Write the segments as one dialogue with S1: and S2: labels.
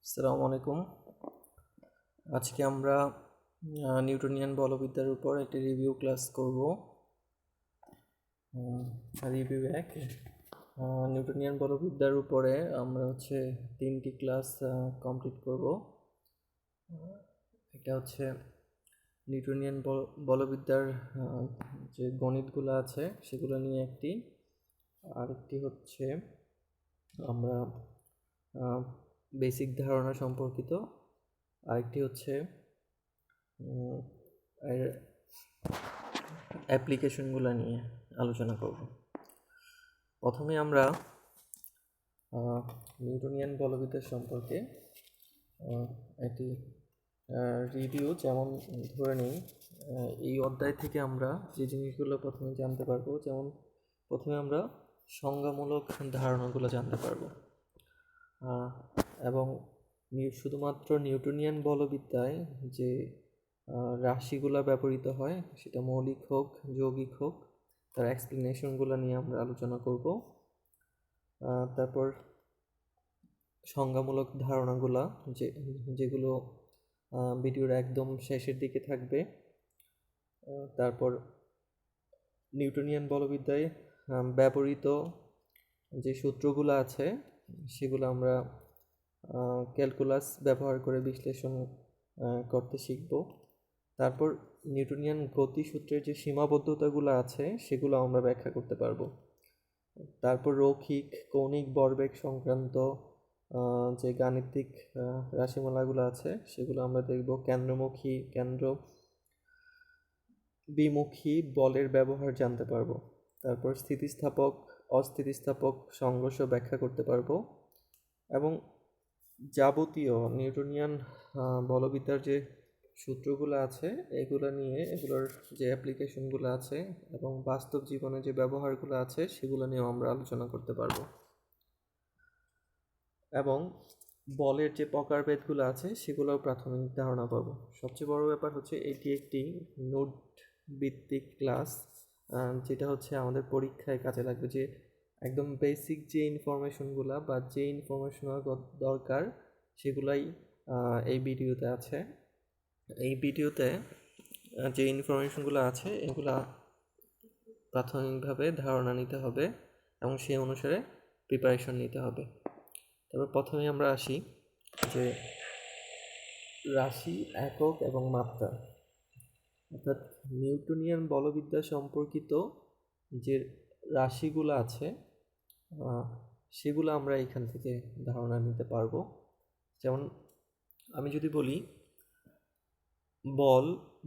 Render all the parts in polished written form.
S1: আসসালামু আলাইকুম। আজকে আমরা নিউটনিয়ান বলবিদ্যার উপর একটি রিভিউ ক্লাস করব। রিভিউ 1 নিউটনিয়ান বলবিদ্যার উপরে আমরা 3টি ক্লাস কমপ্লিট করব। এটা হচ্ছে নিউটনিয়ান বলবিদ্যার যে গণিতগুলো আছে সেগুলো নিয়ে একটি, আরেকটি হচ্ছে আমরা বেসিক ধারণা সম্পর্কিত, আরেকটি হচ্ছে এর অ্যাপ্লিকেশনগুলো নিয়ে আলোচনা করব। প্রথমে আমরা নিউটনিয়ান বলবিদ্যা সম্পর্কে একটি রিভিউ, যেমন ধরে নিই এই অধ্যায় থেকে আমরা যে জিনিসগুলো প্রথমে জানতে পারবো, যেমন প্রথমে আমরা সংজ্ঞামূলক ধারণাগুলো জানতে পারবো, এবং শুধুমাত্র নিউটনিয়ান বলবিদ্যায় যে রাশিগুলো ব্যবহৃত হয়, সেটা মৌলিক হোক যৌগিক হোক, তার এক্সপ্লেনেশনগুলো নিয়ে আমরা আলোচনা করব। তারপর সংজ্ঞামূলক ধারণাগুলো যেগুলো ভিডিওর একদম শেষের দিকে থাকবে। তারপর নিউটনিয়ান বলবিদ্যায় ব্যবহৃত যে সূত্রগুলো আছে সেগুলো আমরা ক্যালকুলাস ব্যবহার করে বিশ্লেষণ করতে শিখব। তারপর নিউটনিয়ান গতিসূত্রের যে সীমাবদ্ধতাগুলো আছে সেগুলো আমরা ব্যাখ্যা করতে পারবো। তারপর রৈখিক কৌণিক ভরবেগ সংক্রান্ত যে গাণিতিক রাশিমালাগুলো আছে সেগুলো আমরা দেখব। কেন্দ্রমুখী কেন্দ্র বিমুখী বলের ব্যবহার জানতে পারবো। তারপর স্থিতিস্থাপক অস্থিতিস্থাপক সংঘর্ষ ব্যাখ্যা করতে পারবো, এবং যাবতীয় নিউটনিয়ান বলবিদ্যার যে সূত্রগুলো আছে এগুলোর যে অ্যাপ্লিকেশনগুলো আছে এবং বাস্তব জীবনে যে ব্যবহারগুলো আছে সেগুলো নিয়েও আমরা আলোচনা করতে পারবো। এবং বলের যে প্রকারভেদগুলো আছে সেগুলোও প্রাথমিক ধারণা পাবো। সবচেয়ে বড় ব্যাপার হচ্ছে এটি একটি নোট ভিত্তিক ক্লাস, যেটা হচ্ছে আমাদের পরীক্ষায় কাজে লাগবে। যে একদম বেসিক যে ইনফরমেশনগুলো বা যে ইনফরমেশন দরকার সেগুলাই এই ভিডিওতে আছে। এই ভিডিওতে যে ইনফরমেশনগুলো আছে এগুলা প্রাথমিকভাবে ধারণা নিতে হবে এবং সেই অনুসারে প্রিপারেশন নিতে হবে। তারপর প্রথমে আমরা আসি যে রাশি, একক এবং মাত্রা, অর্থাৎ নিউটনিয়ান বলবিদ্যা সম্পর্কিত যে রাশিগুলো আছে সেগুলো আমরা এখান থেকে ধারণা নিতে পারবো। যেমন আমি যদি বলি বল,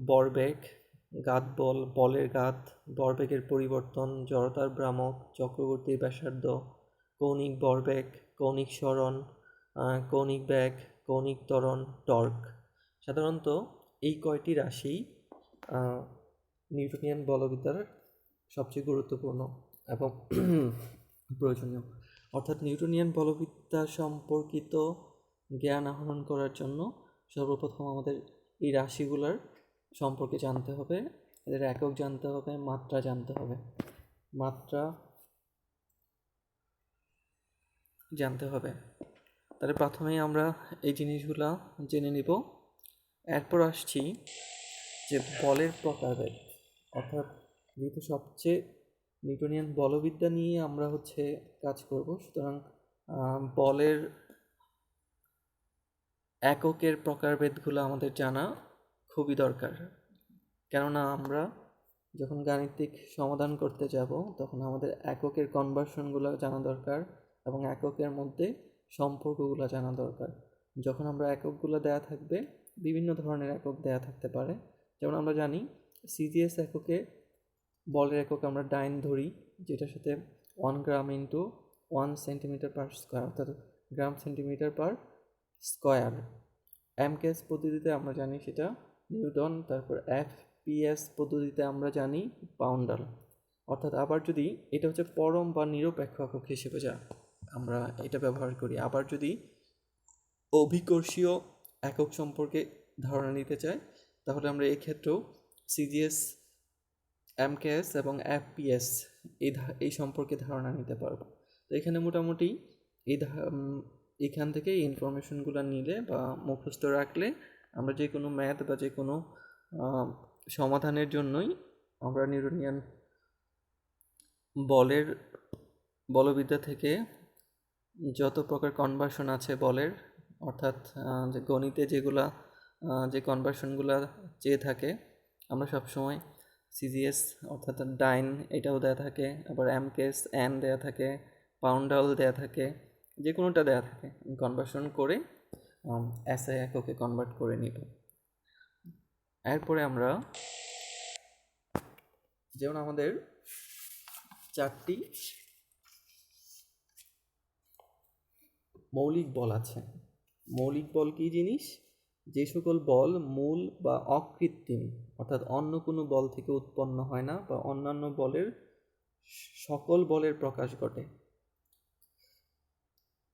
S1: ভরবেগ, ঘাত বল, বলের ঘাত, ভরবেগের পরিবর্তন, জড়তার ভ্রামক, চক্রবর্তীর ব্যাসার্ধ, কৌণিক ভরবেগ, কৌণিক সরণ, কৌণিক বেগ, কৌণিক ত্বরণ, টর্ক। সাধারণত এই কয়টি রাশি নিউটনিয়ান বলবিদ্যার সবচেয়ে গুরুত্বপূর্ণ এবং প্রয়োজনীয়। অর্থাৎ নিউটনিয়ান বলবিদ্যা সম্পর্কিত জ্ঞান আহরণ করার জন্য সর্বপ্রথম আমাদের এই রাশিগুলোর সম্পর্কে জানতে হবে, এদের একক জানতে হবে, মাত্রা জানতে হবে, তাহলে প্রথমেই আমরা এই জিনিসগুলা জেনে নিব। এরপর আসছি যে বলের প্রকারভেদ, অর্থাৎ যেহেতু সবচেয়ে নিউটনিয়ান বলবিদ্যা নিয়ে আমরা কাজ করব, সুতরাং বলের এককের প্রকারভেদগুলো আমাদের জানা খুবই দরকার। কেননা আমরা যখন গাণিতিক সমাধান করতে যাব তখন আমাদের এককের কনভার্সনগুলো জানা দরকার এবং এককের মধ্যে সম্পর্কগুলো জানা দরকার। যখন আমরা এককগুলো দেয়া থাকবে, বিভিন্ন ধরনের একক দেয়া থাকতে পারে। যেমন আমরা জানি সিজিএস এককে বলের একক আমরা ডাইন ধরি, যেটার সাথে 1 gram into 1 centimetre per square, অর্থাৎ gram centimetre per square. MKS পদ্ধতিতে আমরা জানি সেটা নিউটন। তারপর এফপিএস পদ্ধতিতে আমরা জানি পাউন্ডাল। অর্থাৎ আবার যদি এটা হচ্ছে পরম বা নিরপেক্ষ একক হিসেবে আমরা এটা ব্যবহার করি। আবার যদি অভিকর্ষীয় একক সম্পর্কে ধারণা নিতে চাই তাহলে আমরা এক্ষেত্রেও সিজিএস, এমকেএস এবং এফপিএস এই সম্পর্কে ধারণা নিতে পারবো। তো এখানে মোটামুটি এখান থেকে এই ইনফরমেশনগুলো নিলে বা মুখস্থ রাখলে আমরা যে কোনো ম্যাথ বা যে কোনো সমাধানের জন্যই আমরা নিউটনিয়ান বলবিদ্যা থেকে যত প্রকার কনভার্সন আছে বলের, অর্থাৎ যে গণিতে যে কনভার্সনগুলো চেয়ে থাকে, আমরা সবসময় সিজিএস অর্থাৎ ডাইন এটাও দেয়া থাকে, আবার এমকেস এন দেয়া থাকে, পাউন্ডাল দেয়া থাকে, যে কোনোটা দেয়া থাকে, কনভার্সন করে এসআই এককে কনভার্ট করে নিব। এরপরে আমরা যেমন আমাদের 4টি মৌলিক বল আছে। মৌলিক বল কী জিনিস? যে সকল বল মূল বা অকৃত্রিম, অর্থাৎ অন্য কোনো বল থেকে উৎপন্ন হয় না বা অন্যান্য বলের সকল বলের প্রকাশ ঘটে,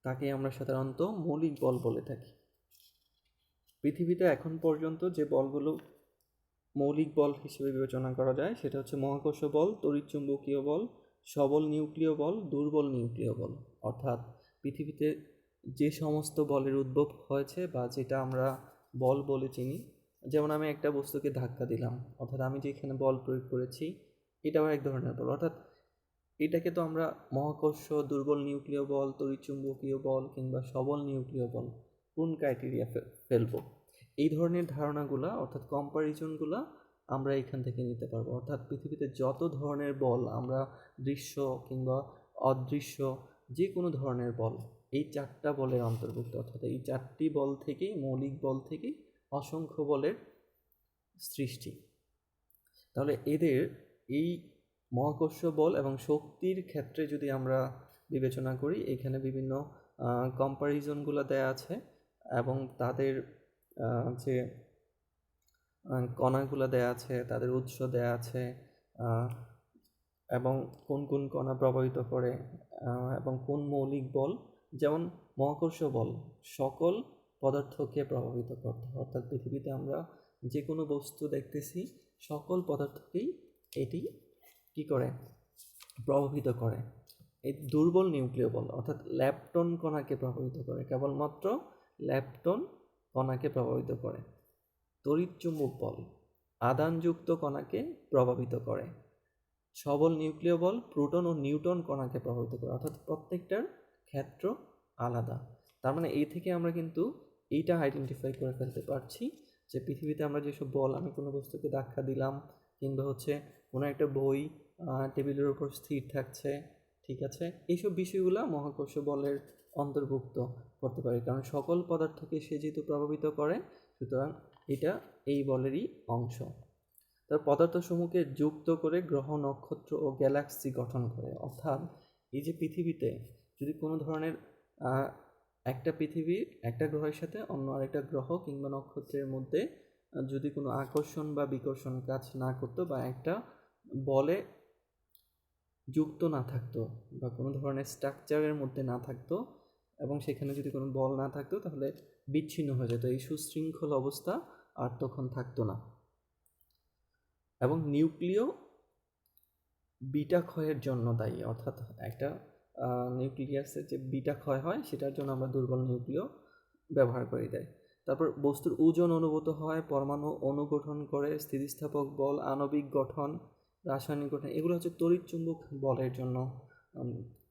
S1: তাকে আমরা সাধারণত মৌলিক বল বলে থাকি। পৃথিবীতে এখন পর্যন্ত যে বলগুলো মৌলিক বল হিসেবে বিবেচনা করা যায় সেটা হচ্ছে মহাকর্ষ বল, তড়িৎচুম্বকীয় বল, সবল নিউক্লিয় বল, দুর্বল নিউক্লিয় বল। অর্থাৎ পৃথিবীতে যে সমস্ত বলের উদ্ভব হয়েছে বা যেটা আমরা বল বলে চিনি, যেমন আমি একটা বস্তুকে ধাক্কা দিলাম, অর্থাৎ আমি যেখানে বল প্রয়োগ করেছি এটাও এক ধরনের বল। অর্থাৎ এটাকে তো আমরা মহাকর্ষ, দুর্বল নিউক্লিয় বল, তড়িৎচুম্বকীয় বল কিংবা সবল নিউক্লিয় বল কোন ক্রাইটেরিয়া ফেলবো, এই ধরনের ধারণাগুলো অর্থাৎ কম্পারিজনগুলো আমরা এখান থেকে নিতে পারবো। অর্থাৎ পৃথিবীতে যত ধরনের বল আমরা দৃশ্য কিংবা অদৃশ্য যে কোনো ধরনের বল, এই 4টা বলের অন্তর্ভুক্ত। অর্থাৎ এই 4টি বল থেকেই, মৌলিক বল থেকেই অসংখ্য বলের সৃষ্টি। তাহলে এদের এই মহাকর্ষ বল এবং শক্তির ক্ষেত্রে যদি আমরা বিবেচনা করি, এখানে বিভিন্ন কম্পারিজনগুলো দেয়া আছে এবং তাদের যে কণাগুলো দেয়া আছে, তাদের উৎস দেয়া আছে, এবং কোন কোন কণা প্রভাবিত করে এবং কোন মৌলিক বল, যেমন মহাকর্ষ বল সকল পদার্থকে প্রভাবিত করতে, অর্থাৎ পৃথিবীতে আমরা যে কোনো বস্তু দেখতেছি সকল পদার্থকেই এটি কি করে? প্রভাবিত করে। এই দুর্বল নিউক্লিয় বল অর্থাৎ ল্যাপটন কণাকে প্রভাবিত করে, কেবলমাত্র ল্যাপটন কণাকে প্রভাবিত করে। তড়িৎচুম্বক বল আধানযুক্ত কণাকে প্রভাবিত করে। সবল নিউক্লিয় বল প্রোটন ও নিউট্রন কণাকে প্রভাবিত করে। অর্থাৎ প্রত্যেকটার ক্ষেত্র আলাদা। তার মানে এই থেকে আমরা কিন্তু এইটা আইডেন্টিফাই করে ফেলতে পারছি যে পৃথিবীতে আমরা যেসব বল, আমি কোনো বস্তুকে ধাক্কা দিলাম কিংবা হচ্ছে কোনো একটা বই টেবিলের উপর স্থির থাকছে, ঠিক আছে, এইসব বিষয়গুলো মহাকর্ষ বলের অন্তর্ভুক্ত করতে পারি, কারণ সকল পদার্থকে সে যেহেতু প্রভাবিত করে, সুতরাং এটা এই বলেরই অংশ। তার পদার্থসমূহকে যুক্ত করে গ্রহ, নক্ষত্র ও গ্যালাক্সি গঠন করে। অর্থাৎ এই যে পৃথিবীতে যদি কোনো ধরনের একটা পৃথিবী একটা গ্রহের সাথে অন্য আরেকটা গ্রহ কিংবা নক্ষত্রের মধ্যে যদি কোনো আকর্ষণ বা বিকর্ষণ কাজ না করতো বা একটা বলে যুক্ত না থাকতো বা কোনো ধরনের স্ট্রাকচারের মধ্যে না থাকতো এবং সেখানে যদি কোনো বল না থাকতো, তাহলে বিচ্ছিন্ন হয়ে যেত, এই সুশৃঙ্খল অবস্থা আর তখন থাকতো না। এবং নিউক্লিয় বিটা ক্ষয়ের জন্য দায়ী, অর্থাৎ একটা নিউক্লিয়াসের যে বিটা ক্ষয় হয় সেটার জন্য আমরা দুর্বল নিউক্লিয় ব্যবহার করে দেয়। তারপর বস্তুর ওজন অনুভূত হয়, পরমাণু অনুগঠন করে, স্থিতিস্থাপক বল, আণবিক গঠন, রাসায়নিক গঠন, এগুলো হচ্ছে তড়িৎচুম্বক বলের জন্য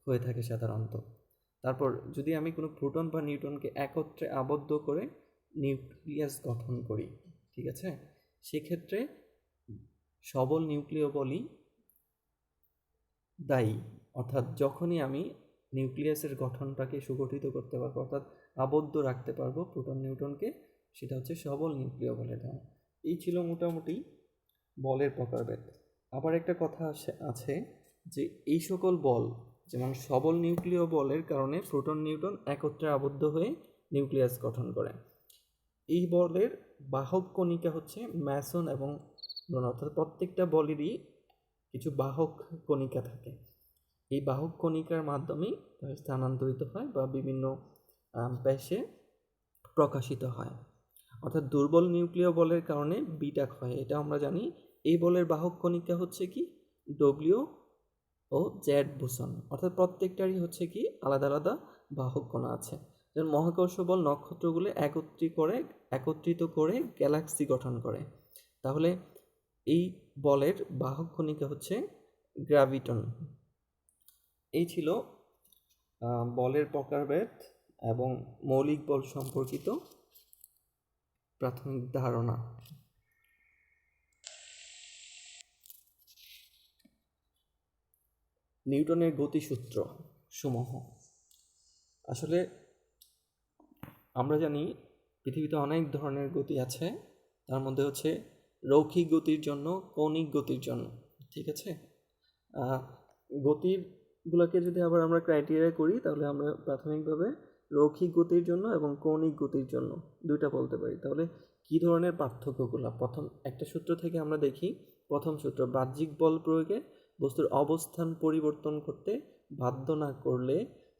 S1: হয়ে থাকে সাধারণত। তারপর যদি আমি কোনো প্রোটন বা নিউট্রনকে একত্রে আবদ্ধ করে নিউক্লিয়াস গঠন করি, ঠিক আছে, সেক্ষেত্রে সবল নিউক্লিয় বলই দায়ী। অর্থাৎ যখনই আমি নিউক্লিয়াসের গঠনটাকে সুগঠিত করতে পারবো, অর্থাৎ আবদ্ধ রাখতে পারবো প্রোটন নিউট্রনকে, সেটা হচ্ছে সবল নিউক্লিয় বলের ধারণা। এই ছিল মোটামুটি বলের প্রকারভেদ। আবার একটা কথা আছে যে এই সকল বল, যেমন সবল নিউক্লিয় বলের কারণে প্রোটন নিউট্রন একত্রে আবদ্ধ হয়ে নিউক্লিয়াস গঠন করে। এই বলের বাহক কণিকা হচ্ছে ম্যাসন এবং নন, অর্থাৎ প্রত্যেকটা বলেরই কিছু বাহক কণিকা থাকে। এই বাহক কণিকার মাধ্যমেই স্থানান্তরিত হয় বা বিভিন্ন ব্যাসে প্রকাশিত হয়। অর্থাৎ দুর্বল নিউক্লিয় বলের কারণে বিটা ক্ষয়, এটা আমরা জানি। এই বলের বাহক কণিকা হচ্ছে কি ডব্লিউ ও জেড বোসন, অর্থাৎ প্রত্যেকটারই হচ্ছে কি আলাদা আলাদা বাহক কণা আছে। যেমন মহাকর্ষ বল নক্ষত্রগুলো একত্রিত করে গ্যালাক্সি গঠন করে। তাহলে এই বলের বাহক কণিকা হচ্ছে গ্র্যাভিটন। এই ছিল বলের প্রকারভেদ এবং মৌলিক বল সম্পর্কিত প্রাথমিক ধারণা। নিউটনের গতিসূত্র সমূহ। আসলে আমরা জানি পৃথিবীতে অনেক ধরনের গতি আছে, তার মধ্যে হচ্ছে রৈখিক গতির জন্য, কৌণিক গতির জন্য, ঠিক আছে। গতিরগুলোকে যদি আবার আমরা ক্রাইটেরিয়া করি তাহলে আমরা প্রাথমিকভাবে রৈখিক গতির জন্য এবং কৌণিক গতির জন্য দুইটা বলতে পারি। তাহলে কী ধরনের পার্থক্যগুলো? প্রথম একটা সূত্র থেকে আমরা দেখি। প্রথম সূত্র, বাহ্যিক বল প্রয়োগে বস্তুর অবস্থান পরিবর্তন করতে বাধ্য না করলে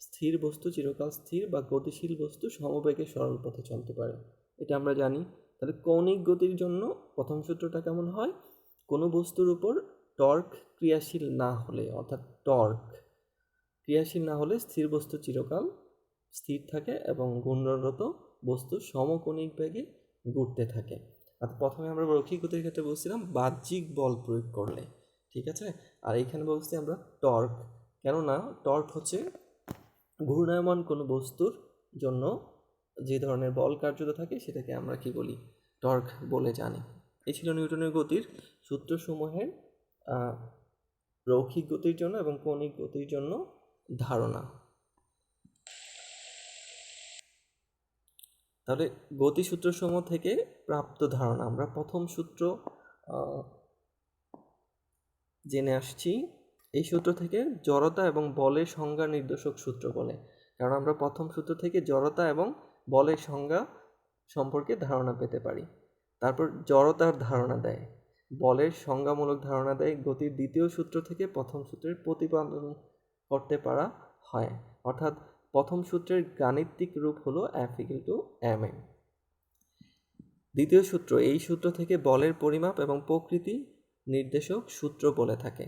S1: স্থির বস্তু চিরকাল স্থির বা গতিশীল বস্তু সমবেগে সরল পথে চলতে পারে, এটা আমরা জানি। তাহলে কৌণিক গতির জন্য প্রথম সূত্রটা কেমন হয়? কোনো বস্তুর উপর টর্ক ক্রিয়াশীল না হলে, অর্থাৎ টর্ক ক্রিয়াশীল না হলে স্থির বস্তু চিরকাল স্থির থাকে এবং ঘূর্ণনরত বস্তু সমকৌণিক বেগে ঘুরতে থাকে। আর প্রথমে আমরা রৈখিক গতির ক্ষেত্রে বলছিলাম বাহ্যিক বল প্রয়োগ করলে, ঠিক আছে। আর এইখানে বলছি আমরা টর্ক, কেননা টর্ক হচ্ছে ঘূর্ণায়মান কোনো বস্তুর জন্য যে ধরনের বল কার্যত থাকে সেটাকে আমরা কি বলি? টর্ক বলে জানি। এই ছিল নিউটনের গতির সূত্রসমূহের রৈখিক গতির জন্য এবং কৌণিক গতির জন্য ধারণা। তাহলে গতিসূত্রসমূহ থেকে প্রাপ্ত ধারণা, আমরা প্রথম সূত্র জেনে আসছি। এই সূত্র থেকে জড়তা এবং বলের সংজ্ঞা নির্দেশক সূত্র বলে, কারণ আমরা প্রথম সূত্র থেকে জড়তা এবং বলের সংজ্ঞা সম্পর্কে ধারণা পেতে পারি। তারপর জড়তার ধারণা দেয়, বলের সংজ্ঞামূলক ধারণা দেয়। গতির দ্বিতীয় সূত্র থেকে প্রথম সূত্রের প্রতিপাদন করতে পারা হয়, অর্থাৎ প্রথম সূত্রের গাণিতিক রূপ হলো F=ma। দ্বিতীয় সূত্র, এই সূত্র থেকে বলের পরিমাপ এবং প্রকৃতি নির্দেশক সূত্র বলে থাকে।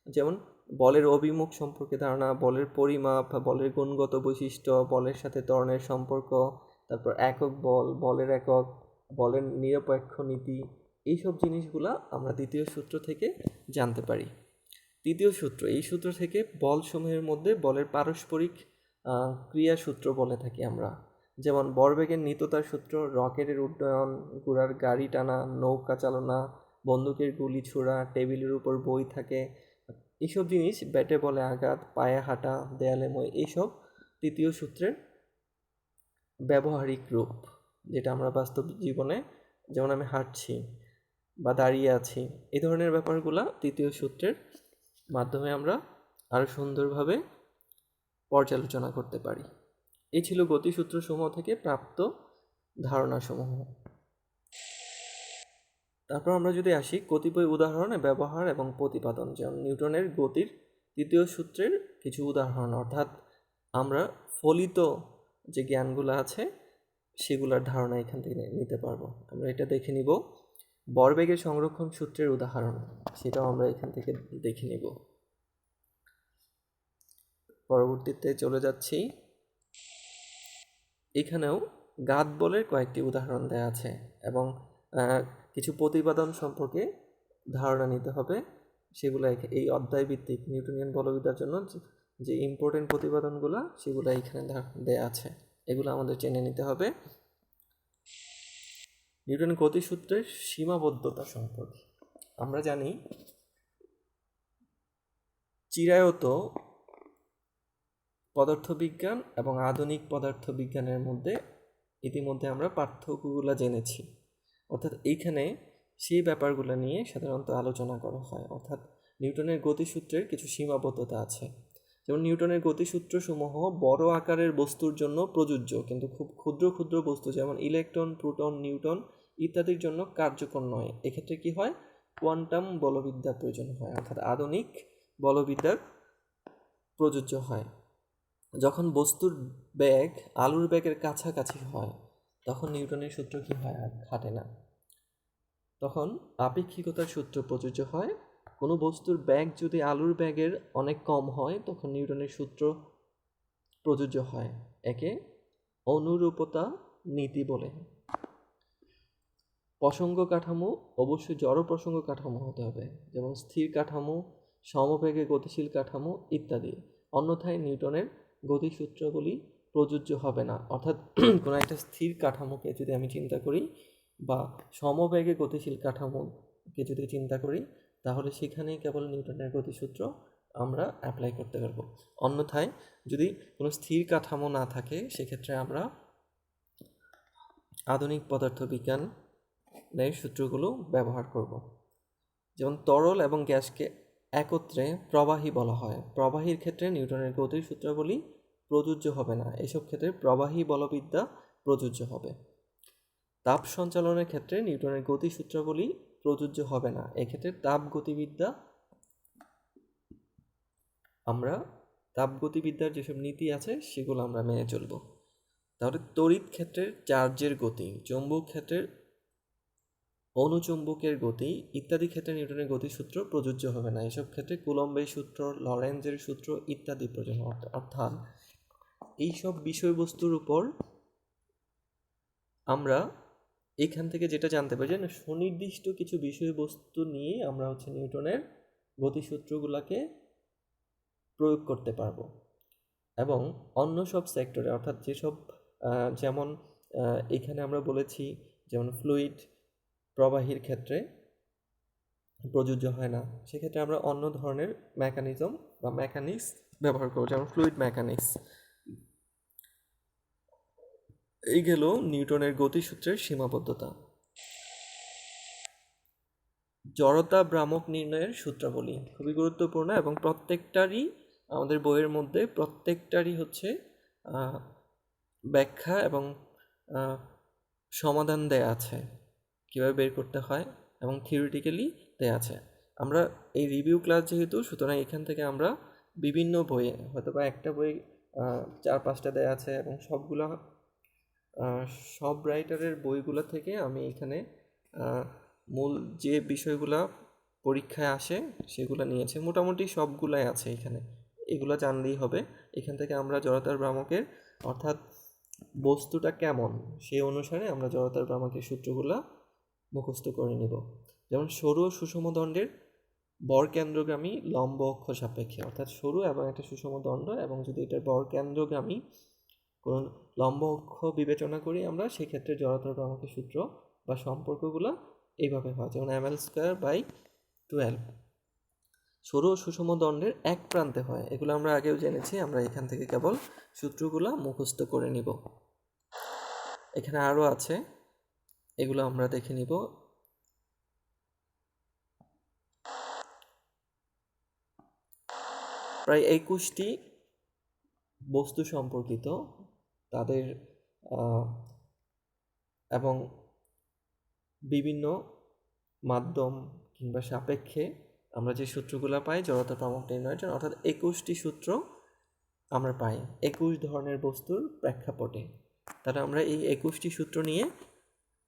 S1: যেমন বলের অভিমুখ সম্পর্কে ধারণা, বলের পরিমাপ, বলের গুণগত বৈশিষ্ট্য, বলের সাথে ত্বরণের সম্পর্ক, তারপর একক বল, বলের একক, বলের নিরপেক্ষ নীতি, এইসব জিনিসগুলা আমরা দ্বিতীয় সূত্র থেকে জানতে পারি। তৃতীয় সূত্র, এই সূত্র থেকে বলসমূহের মধ্যে বলের পারস্পরিক ক্রিয়া সূত্র বলে থাকি আমরা। যেমন ভরবেগের নিত্যতার সূত্র, রকেটের উড্ডয়ন, ঘোড়ার গাড়ি টানা, নৌকা চালনা, বন্দুকের গুলি ছোড়া, টেবিলের উপর বই থাকে, এইসব জিনিস, ব্যাটে বলে আঘাত, পায়ে হাঁটা, দেয়ালে মই, এইসব তৃতীয় সূত্রের ব্যবহারিক রূপ, যেটা আমরা বাস্তব জীবনে, যেমন আমি হাঁটছি বা দাঁড়িয়ে আছি, এই ধরনের ব্যাপারগুলা তৃতীয় সূত্রের মাধ্যমে আমরা আরও সুন্দরভাবে পর্যালোচনা করতে পারি। এই ছিল গতিসূত্রসমূহ থেকে প্রাপ্ত ধারণাসমূহ। তারপর আমরা যদি আসি কতিপয় উদাহরণে ব্যবহার এবং প্রতিপাদন, যেমন নিউটনের গতির তৃতীয় সূত্রের কিছু উদাহরণ, অর্থাৎ আমরা ফলিত যে জ্ঞানগুলো আছে সেগুলোর ধারণা এখান থেকে নিতে পারবো। আমরা এটা দেখে নিব। ভরবেগের সংরক্ষণ সূত্রের উদাহরণ, সেটাও আমরা এখান থেকে দেখে নিব। পরবর্তীতে চলে যাচ্ছি। এখানেও ঘাত বলের কয়েকটি উদাহরণ দেওয়া আছে এবং কিছু প্রতিপাদন সম্পর্কে ধারণা নিতে হবে। সেগুলো এই অধ্যায় ভিত্তিক নিউটনিয়ান বলবিদ্যার জন্য যে ইম্পর্টেন্ট প্রতিপাদনগুলো সেগুলো এখানে দেওয়া আছে, এগুলো আমাদের জেনে নিতে হবে। নিউটনের গতিসূত্রের সীমাবদ্ধতা সম্পর্কে আমরা জানি চিরায়ত পদার্থবিজ্ঞান এবং আধুনিক পদার্থবিজ্ঞানের মধ্যে ইতিমধ্যে আমরা পার্থক্যগুলো জেনেছি, অর্থাৎ এইখানে সেই ব্যাপারগুলো নিয়ে সাধারণত আলোচনা করা হয়। অর্থাৎ নিউটনের গতিসূত্রের কিছু সীমাবদ্ধতা আছে। যেমন নিউটনের গতিসূত্রসমূহ বড় আকারের বস্তুর জন্য প্রযোজ্য, কিন্তু খুব ক্ষুদ্র ক্ষুদ্র বস্তু যেমন ইলেকট্রন, প্রোটন, নিউটন ইত্যাদির জন্য কার্যকর নয়। এক্ষেত্রে কি হয়? কোয়ান্টাম বলবিদ্যার প্রয়োজন হয়, অর্থাৎ আধুনিক বলবিদ্যার প্রযোজ্য হয়। যখন বস্তুর ব্যাগ আলুর ব্যাগের কাছাকাছি হয় তখন নিউটনের সূত্র কি হয়? আর খাটে না, তখন আপেক্ষিকতার সূত্র প্রযোজ্য হয়। কোনো বস্তুর ব্যাগ যদি আলুর ব্যাগের অনেক কম হয় তখন নিউটনের সূত্র প্রযোজ্য হয়। একে অনুরূপতা নীতি বলে। প্রসঙ্গ কাঠামো অবশ্যই জড় প্রসঙ্গ কাঠামো হতে হবে, যেমন স্থির কাঠামো, সমবেগে গতিশীল কাঠামো ইত্যাদি। অন্যথায় নিউটনের গতিসূত্রগুলি প্রযোজ্য হবে না। অর্থাৎ কোনো একটা স্থির কাঠামোকে যদি আমি চিন্তা করি বা সমবেগে গতিশীল কাঠামোকে যদি চিন্তা করি, তাহলে সেখানেই কেবল নিউটনের গতিসূত্র আমরা অ্যাপ্লাই করতে পারবো। অন্যথায় যদি কোনো স্থির কাঠামো না থাকে, সেক্ষেত্রে আমরা আধুনিক পদার্থবিজ্ঞানের সূত্রগুলো ব্যবহার করব। যেমন তরল এবং গ্যাসকে একত্রে প্রবাহী বলা হয়। প্রবাহীর ক্ষেত্রে নিউটনের গতির সূত্রাবলী প্রযোজ্য হবে না। এসব ক্ষেত্রে প্রবাহী বলবিদ্যা প্রযোজ্য হবে। তাপ সঞ্চালনের ক্ষেত্রে নিউটনের গতি সূত্রাবলী প্রযোজ্য হবে না। এক্ষেত্রে তাপগতিবিদ্যার যেসব নীতি আছে সেগুলো আমরা মেনে চলব। তাহলে তড়িৎ ক্ষেত্রের চার্জের গতি, চৌম্বক ক্ষেত্রের অনুচুম্বকের গতি ইত্যাদি ক্ষেত্রে নিউটনের গতিসূত্র প্রযোজ্য হবে না। এসব ক্ষেত্রে কুলম্বের সূত্র, লরেঞ্জের সূত্র ইত্যাদি প্রয়োজন হবে। অর্থাৎ এইসব বিষয়বস্তুর উপর আমরা এখান থেকে যেটা জানতে পারি যে সুনির্দিষ্ট কিছু বিষয়বস্তু নিয়ে আমরা নিউটনের গতিসূত্রগুলোকে প্রয়োগ করতে পারবো। এবং অন্য সব সেক্টরে, অর্থাৎ যেসব যেমন এখানে আমরা বলেছি যেমন ফ্লুইড প্রবাহীর ক্ষেত্রে প্রযোজ্য হয় না, সেক্ষেত্রে আমরা অন্য ধরনের মেকানিজম বা মেকানিক্স ব্যবহার করব, যেমন ফ্লুইড মেকানিক্স। এই গেল নিউটনের গতিসূত্রের সীমাবদ্ধতা। জড়তা ভ্রামক নির্ণয়ের সূত্রাবলী খুবই গুরুত্বপূর্ণ এবং প্রত্যেকটারই আমাদের বইয়ের মধ্যে প্রত্যেকটারই ব্যাখ্যা এবং সমাধান দেয়া আছে, কীভাবে বের করতে হয় এবং থিওরিটিক্যালি দেয়া আছে। আমরা এই রিভিউ ক্লাস যেহেতু, সুতরাং এখান থেকে আমরা বিভিন্ন বইয়ে, হয়তো বা একটা বই 4-5টা দেয়া আছে এবং সব রাইটারের বইগুলো থেকে আমি এখানে মূল যে বিষয়গুলো পরীক্ষায় আসে সেগুলো নিয়েছে, মোটামুটি সবগুলাই আছে এখানে। এগুলো জানলেই হবে। এখান থেকে আমরা জড়তার ভ্রামকের, অর্থাৎ বস্তুটা কেমন সেই অনুসারে আমরা জড়তার ভ্রামকের সূত্রগুলো মুখস্থ করে নিব। যেমন সরু ও সুষম দণ্ডের বর কেন্দ্রগামী লম্ব অক্ষ সাপেক্ষে, অর্থাৎ সরু এবং একটা সুষম দণ্ড, এবং যদি এটার বর কেন্দ্রগামী কোন লম্ব অক্ষ বিবেচনা করি আমরা, সেক্ষেত্রে জড়তার ভ্রামকের সূত্র বা সম্পর্কগুলো এইভাবে হয়, যেমন ml²/12 সরু ও সুষম দণ্ডের এক প্রান্তে হয়। এগুলো আমরা আগেও জেনেছি, আমরা এখান থেকে কেবল সূত্রগুলো মুখস্থ করে নিব। এখানে আরও আছে, এগুলো আমরা দেখে নিব। প্রায় 21টি বস্তু সম্পর্কিত তাদের এবং বিভিন্ন মাধ্যম কিংবা সাপেক্ষে আমরা যে সূত্রগুলো পাই জড়তা ভ্রামক নির্ণয়ের জন্য, অর্থাৎ 21টি সূত্র আমরা পাই 21 ধরনের বস্তুর প্রেক্ষাপটে। তাহলে আমরা এই 21টি সূত্র নিয়ে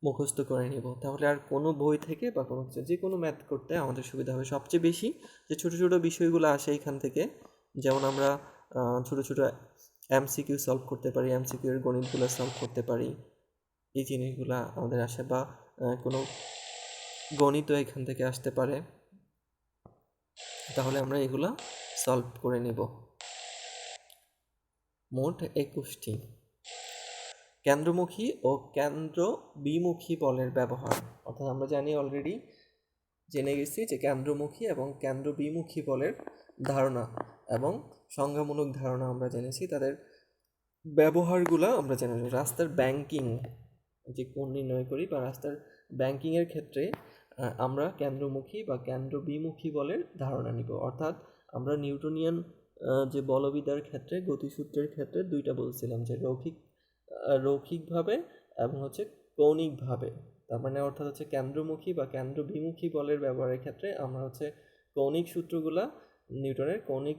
S1: মুখস্থ করে নিব। তাহলে আর কোনো বই থেকে বা কোনো কিছু, যে কোনো ম্যাথ করতে আমাদের সুবিধা হবে। সবচেয়ে বেশি যে ছোটো ছোটো বিষয়গুলো আসে এখান থেকে, যেমন আমরা ছোটো ছোটো এমসিকিউ সলভ করতে পারি, এমসিকিউ এর গণিতগুলো সলভ করতে পারি, এই জিনিসগুলো আমাদের আসে, বা কোনো গণিতও এখান থেকে আসতে পারে। তাহলে আমরা এগুলা সলভ করে নেব। মোট 21টি। কেন্দ্রমুখী ও কেন্দ্র বিমুখী বলের ব্যবহার, অর্থাৎ আমরা জেনে গেছি যে কেন্দ্রমুখী এবং কেন্দ্র বিমুখী বলের ধারণা এবং সংজ্ঞামূলক ধারণা আমরা জেনেছি, তাদের ব্যবহারগুলো আমরা জেনে নিই। রাস্তার ব্যাংকিং যে কোণ নির্ণয় করি বা রাস্তার ব্যাংকিংয়ের ক্ষেত্রে আমরা কেন্দ্রমুখী বা কেন্দ্র বিমুখী বলের ধারণা নিব। অর্থাৎ আমরা নিউটনিয়ান যে বলবিদ্যার ক্ষেত্রে গতিসূত্রের ক্ষেত্রে দুইটা বলছিলাম, যে রৈখিকভাবে এবং কৌণিকভাবে। তার মানে অর্থাৎ কেন্দ্রমুখী বা কেন্দ্র বিমুখী বলের ব্যবহারের ক্ষেত্রে আমরা কৌণিক সূত্রগুলা, নিউটনের কৌণিক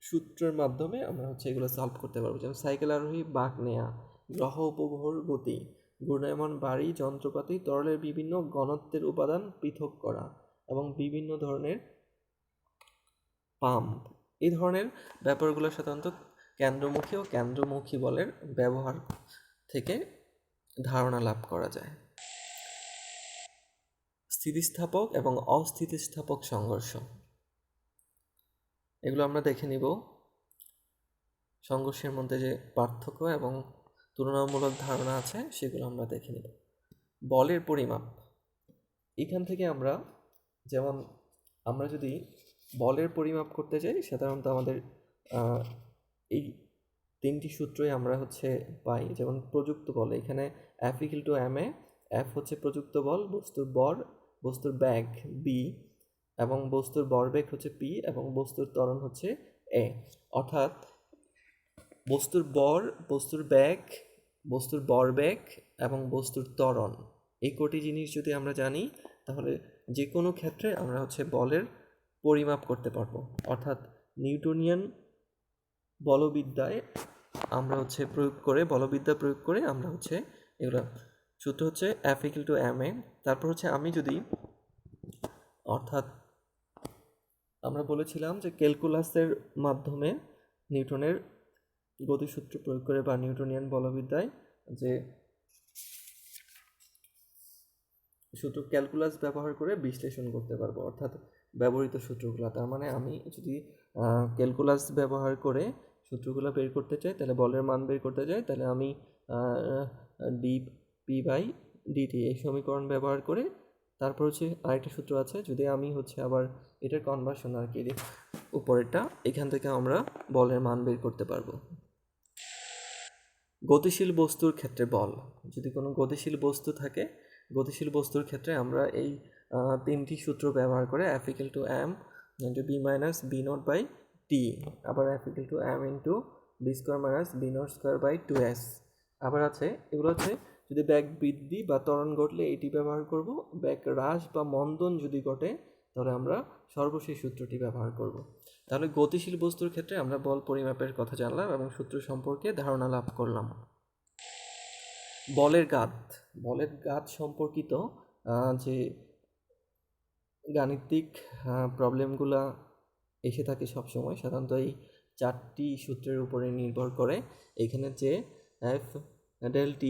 S1: সূত্রের মাধ্যমে আমরা এগুলো সলভ করতে পারবো। যেমন সাইকেল আরোহী বাঁক নেয়া, গ্রহ উপগ্রহর গতি, ঘূর্ণায়মান বাড়ি যন্ত্রপাতি, তরলের বিভিন্ন ঘনত্বের উপাদান পৃথক করা এবং বিভিন্ন ধরনের পাম্প, এই ধরনের ব্যাপারগুলো সাধারণত কেন্দ্রমুখী ও কেন্দ্রমুখী বলের ব্যবহার থেকে ধারণা লাভ করা যায়। স্থিতিস্থাপক এবং অস্থিতিস্থাপক সংঘর্ষ, এগুলো আমরা দেখে নিব। সংঘর্ষের মধ্যে যে পার্থক্য এবং তুলনামূলক ধারণা আছে সেগুলো আমরা দেখে নিব। বলের পরিমাপ, এখান থেকে আমরা যেমন আমরা যদি বলের পরিমাপ করতে চাই সাধারণত আমাদের এই তিনটি সূত্রই আমরা পাই। যেমন প্রযুক্ত বল, এখানে F = ma, F হচ্ছে প্রযুক্ত বল, বস্তুর ব্যাগ b, এবং বস্তুর ভরবেগ হচ্ছে p, এবং বস্তুর ত্বরণ হচ্ছে a। অর্থাৎ বস্তুর ভর, বস্তুর ব্যাগ, বস্তুর ভরবেগ এবং বস্তুর ত্বরণ, এই কটি জিনিস যদি আমরা জানি তাহলে যে কোনো ক্ষেত্রে আমরা বলের পরিমাপ করতে পারবো। অর্থাৎ নিউটনিয়ান বলবিদ্যায় আমরা বলবিদ্যা প্রয়োগ করে আমরা এগুলো সূত্র F = ma। তারপর আমি যদি অর্থাৎ আমরা বলেছিলাম যে ক্যালকুলাসের মাধ্যমে নিউটনের গতিসূত্র প্রয়োগ করে বা নিউটনিয়ান বলবিদ্যায় যে সূত্র ক্যালকুলাস ব্যবহার করে বিশ্লেষণ করতে পারবো, অর্থাৎ ব্যবহৃত সূত্রগুলো। তার মানে আমি যদি ক্যালকুলাস ব্যবহার করে সূত্রগুলো বের করতে চাই, তাহলে বলের মান বের করতে চাই, তাহলে আমি dp/dt এই সমীকরণ ব্যবহার করে, তারপর আরেকটা সূত্র আছে, যদি আমি আবার এটার কনভার্সন আর কি উপরেরটা, এখান থেকে আমরা বলের মান বের করতে পারবো। গতিশীল বস্তুর ক্ষেত্রে বল, যদি কোনো গতিশীল বস্তু থাকে, গতিশীল বস্তুর ক্ষেত্রে আমরা এই তিনটি সূত্র ব্যবহার করে F = m × b - b0/t, আবার F = m × b² - b02/2s। আবার এগুলো যদি বেগ বৃদ্ধি বা ত্বরণ ঘটলে এটি ব্যবহার করব, বেগ হ্রাস বা মন্দন যদি ঘটে তাহলে আমরা সর্বশেষ সূত্রটি ব্যবহার করব। তাহলে গতিশীল বস্তুর ক্ষেত্রে আমরা বল পরিমাপের কথা জানলাম এবং সূত্র সম্পর্কে ধারণা লাভ করলাম। বলের ঘাত সম্পর্কিত যে গাণিতিক প্রবলেমগুলো এসে থাকে সবসময়, সাধারণত এই চারটি সূত্রের উপরে নির্ভর করে। এখানে যে F, del T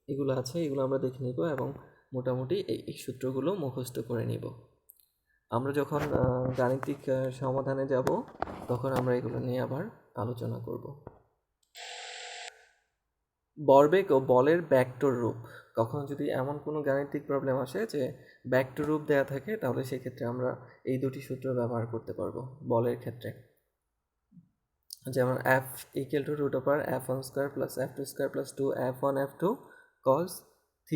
S1: এগুলো আছে, এগুলো আমরা দেখে নিব এবং মোটামুটি এই সূত্রগুলো মুখস্থ করে নিব। আমরা যখন গাণিতিক সমাধানে যাব তখন আমরা এগুলো নিয়ে আবার আলোচনা করব। ভরবেগ ও বলের ভেক্টর রূপ, কখনো যদি এমন কোনো গাণিতিক প্রবলেম আসে যে ভেক্টর রূপ দেওয়া থাকে তাহলে সেক্ষেত্রে আমরা এই দুটি সূত্র ব্যবহার করতে পারবো বলের ক্ষেত্রে। যেমন F = √f1² + f2² + 2f1 f2 cos θ,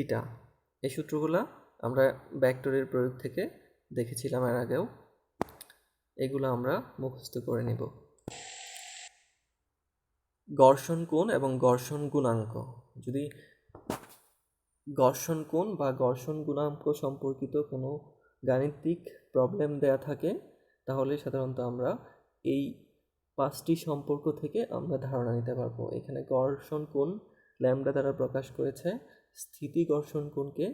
S1: এই সূত্রগুলো আমরা ভেক্টরের প্রয়োগ থেকে দেখেছিলাম এর আগেও, এগুলো আমরা মুখস্থ করে নিব। ঘর্ষণ কোণ এবং ঘর্ষণ গুণাঙ্ক, যদি ঘর্ষণ কোণ বা ঘর্ষণ গুণাঙ্ক সম্পর্কিত কোনো গাণিতিক প্রবলেম দেয়া থাকে তাহলে সাধারণত আমরা এই পাঁচটি সম্পর্ক থেকে আমরা ধারণা নিতে পারবো। এখানে ঘর্ষণ কোণ ল্যামডা দ্বারা প্রকাশ করেছে, স্থিতি ঘর্ষণ কোণকে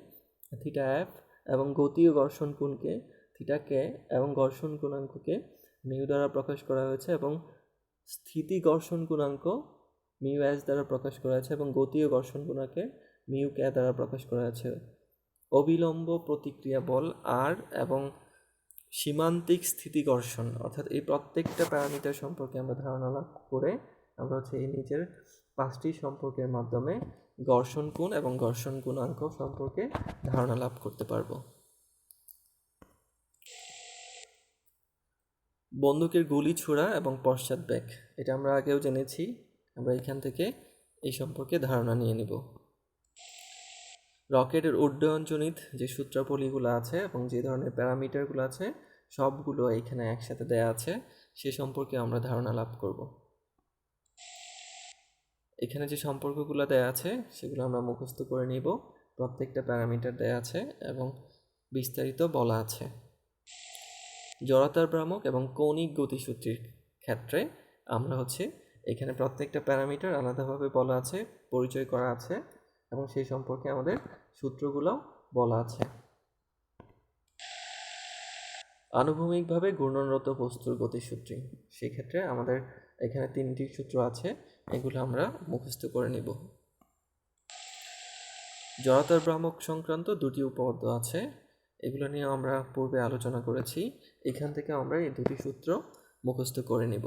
S1: θf, এবং গতীয় ঘর্ষণ কোণকে θk, এবং ঘর্ষণ গুণাঙ্ককে মিউ দ্বারা প্রকাশ করা হয়েছে, এবং স্থিতি ঘর্ষণ গুণাঙ্ক μs দ্বারা প্রকাশ করা হয়েছে, এবং গতীয় ঘর্ষণ গুণাঙ্ককে μk দ্বারা প্রকাশ করা হয়েছে। অবিলম্ব প্রতিক্রিয়া বল R এবং সীমান্তিক স্থিতি ঘর্ষণ, অর্থাৎ এই প্রত্যেকটা প্যারামিটার সম্পর্কে আমরা ধারণা লাভ করে আমরা এই নিচের পাঁচটি সম্পর্কের মাধ্যমে ঘর্ষণ কোণ এবং ঘর্ষণ গুণাঙ্ক সম্পর্কে ধারণা লাভ করতে পারবো। বন্দুকের গুলি ছোড়া এবং পশ্চাৎবেগ, এটা আমরা আগেও জেনেছি, আমরা এখান থেকে এই সম্পর্কে ধারণা নিয়ে নিব। রকেটের উড্ডয়নজনিত যে সূত্রাবলীগুলো আছে এবং যে ধরনের প্যারামিটারগুলো আছে সবগুলো এখানে একসাথে দেয়া আছে, সে সম্পর্কে আমরা ধারণা লাভ করব। এখানে যে সম্পর্কগুলো দেয়া আছে সেগুলো আমরা মুখস্থ করে নিব, প্রত্যেকটা প্যারামিটার দেয়া আছে এবং বিস্তারিত বলা আছে। জড়তার ভ্রামক এবং কৌণিক গতিসূত্রের ক্ষেত্রে আমরা এখানে প্রত্যেকটা প্যারামিটার আলাদাভাবে বলা আছে, পরিচয় করা আছে এবং সেই সম্পর্কে আমাদের সূত্রগুলো বলা আছে। আনুভূমিকভাবে ঘূর্ণনরত বস্তুর গতিসূত্র, সেক্ষেত্রে আমাদের এখানে 3টি সূত্র আছে, এগুলো আমরা মুখস্থ করে নিব। জড়তার ভ্রামক সংক্রান্ত 2টি উপপাদ্য আছে, এগুলো নিয়ে আমরা পূর্বে আলোচনা করেছি। এখান থেকে আমরা এই 2টি সূত্র মুখস্থ করে নিব।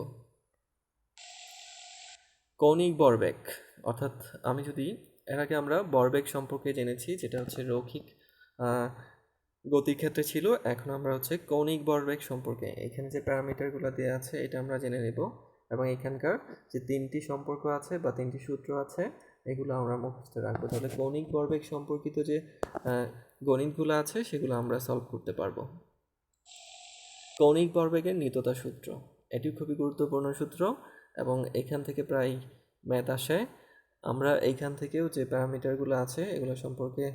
S1: কৌণিক ভরবেগ, অর্থাৎ আমি যদি এর আগে আমরা ভরবেগ সম্পর্কে জেনেছি, যেটা হচ্ছে রৈখিক গতির ক্ষেত্রে ছিল। এখন আমরা হচ্ছে কৌণিক ভরবেগ সম্পর্কে, এখানে যে প্যারামিটারগুলো দেওয়া আছে এটা আমরা জেনে নেব, এবং এখানকার যে 3টি সম্পর্ক আছে বা 3টি সূত্র আছে এগুলো আমরা মুখস্থ রাখবো। তাহলে কৌণিক ভরবেগ সম্পর্কিত যে গণিতগুলো আছে সেগুলো আমরা সলভ করতে পারবো। কৌণিক ভরবেগের নিত্যতা সূত্র, এটি খুবই গুরুত্বপূর্ণ সূত্র এবং এখান থেকে প্রায় ম্যাথ আসে। আমরা এইখান থেকেও যে প্যারামিটারগুলো আছে এগুলো সম্পর্কে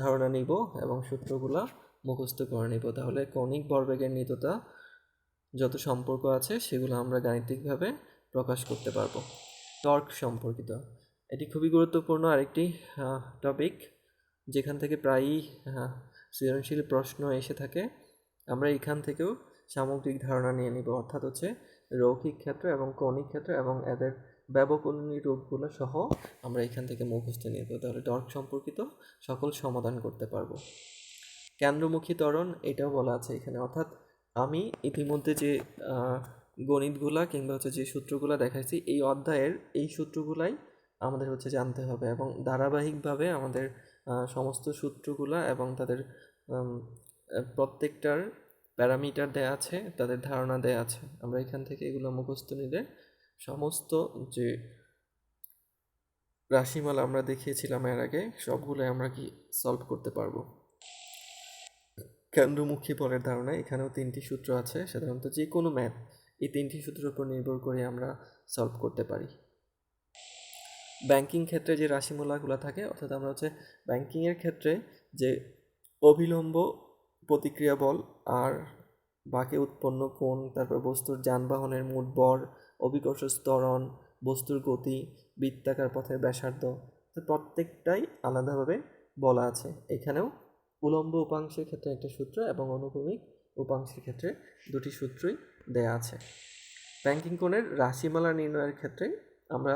S1: ধারণা নিব এবং সূত্রগুলো মুখস্থ করে নিব। তাহলে কৌণিক ভরবেগের নিত্যতা যত সম্পর্ক আছে সেগুলো আমরা গাণিতিকভাবে প্রকাশ করতে পারবো। টর্ক সম্পর্কিত, এটি খুবই গুরুত্বপূর্ণ আরেকটি টপিক, যেখান থেকে প্রায়ই সৃজনশীল প্রশ্ন এসে থাকে। আমরা এখান থেকেও সামগ্রিক ধারণা নিয়ে নিব, অর্থাৎ হচ্ছে রৈখিক ক্ষেত্র এবং কৌণিক ক্ষেত্র এবং এদের ব্যবকলনী রূপগুলো সহ আমরা এখান থেকে মুখস্থ নিব। তাহলে টর্ক সম্পর্কিত সকল সমাধান করতে পারবো। কেন্দ্রমুখী ত্বরণ, এটাও বলা আছে এখানে, অর্থাৎ আমি ইতিমধ্যে যে গণিতগুলা কিংবা হচ্ছে যে সূত্রগুলো দেখাচ্ছি এই অধ্যায়ের এই সূত্রগুলাই আমাদের হচ্ছে জানতে হবে এবং ধারাবাহিকভাবে আমাদের সমস্ত সূত্রগুলা এবং তাদের প্রত্যেকটার প্যারামিটার দেয়া আছে, তাদের ধারণা দেয়া আছে। আমরা এখান থেকে এগুলো মুখস্থ নিলে সমস্ত যে রাশিমালা আমরা দেখিয়েছিলাম এর আগে সবগুলো আমরা কি সলভ করতে পারবো। কেন্দ্রমুখী বলের ধারণা, এখানেও 3টি সূত্র আছে। সাধারণত যে কোনো ম্যাথ এই 3টি সূত্রের উপর নির্ভর করে আমরা সলভ করতে পারি। ব্যাংকিং ক্ষেত্রে যে রাশিমালাগুলো থাকে, অর্থাৎ আমরা হচ্ছে ব্যাংকিংয়ের ক্ষেত্রে যে অবিলম্ব প্রতিক্রিয়া বল আর বাঁকে উৎপন্ন কোণ, তারপর বস্তুর যানবাহনের মোট ভর, অভিকর্ষ ত্বরণ, বস্তুর গতি, বৃত্তাকার পথের ব্যাসার্ধ, প্রত্যেকটাই আলাদাভাবে বলা আছে। এখানেও উলম্ব উপাংশের ক্ষেত্রে একটা সূত্র এবং অনুভূমিক উপাংশের ক্ষেত্রে 2টি সূত্রই দেয়া আছে। ব্যাংকিং কোণের রাশিমালা নির্ণয়ের ক্ষেত্রে আমরা